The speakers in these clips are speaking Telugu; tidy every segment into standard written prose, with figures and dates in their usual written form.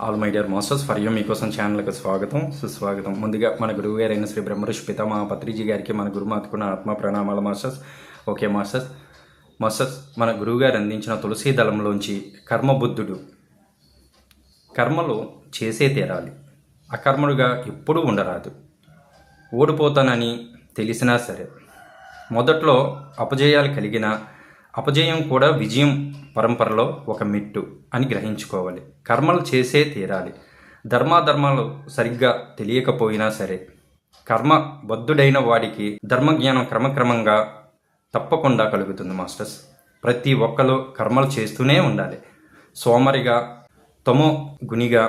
All my dear masters for you మీకోసం ఛానల్కి స్వాగతం సుస్వాగతం. ముందుగా మన గురువు గారైన శ్రీ బ్రహ్మర్షి పితామహ పత్రిజీ గారికి మన గురుమాతకున్న ఆత్మ ప్రణామాల మాస్టర్స్. ఓకే మాస్టర్స్ మన గురువుగారు అందించిన తులసీ దళంలోంచి కర్మబుద్ధుడు కర్మలు చేసే తీరాలి, అకర్మడుగా ఎప్పుడూ ఉండరాదు. ఓడిపోతానని తెలిసినా సరే, మొదట్లో అపజయాలు కలిగినా అపజయం కూడా విజయం పరంపరలో ఒక మెట్టు అని గ్రహించుకోవాలి. కర్మలు చేసే తీరాలి. ధర్మాధర్మాలు సరిగ్గా తెలియకపోయినా సరే, కర్మబద్ధుడైన వాడికి ధర్మజ్ఞానం క్రమక్రమంగా తప్పకుండా కలుగుతుంది మాస్టర్స్. ప్రతి ఒక్కరు కర్మలు చేస్తూనే ఉండాలి. సోమరిగా, తమో గునిగా,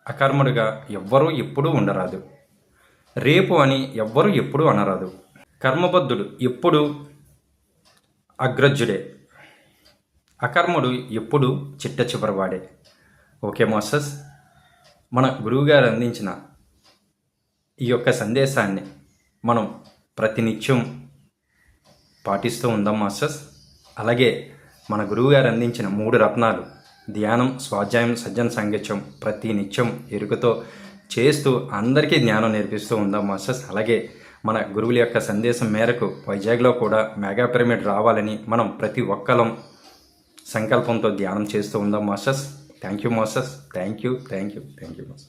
అకర్మడుగా ఎవ్వరూ ఎప్పుడూ ఉండరాదు. రేపు అని ఎవ్వరూ ఎప్పుడూ అనరాదు. కర్మబద్ధుడు ఎప్పుడు అగ్రజుడే, అకర్ముడు ఎప్పుడు చిట్ట చివరివాడే. ఓకే మాస్టర్స్, మన గురువుగారు అందించిన ఈ యొక్క సందేశాన్ని మనం ప్రతినిత్యం పాటిస్తూ ఉందాం మాస్టర్స్. అలాగే మన గురువుగారు అందించిన 3 రత్నాలు ధ్యానం, స్వాధ్యాయం, సజ్జన సాంగత్యం ప్రతి నిత్యం ఎరుకతో చేస్తూ అందరికీ జ్ఞానం నేర్పిస్తూ ఉందాం మాస్టర్స్. అలాగే మన గురువుల యొక్క సందేశం మేరకు వైజాగ్లో కూడా మెగా పిరమిడ్ రావాలని మనం ప్రతి ఒక్కరం సంకల్పంతో ధ్యానం చేస్తూ ఉందాం masters. Thank you masters. Thank you masters.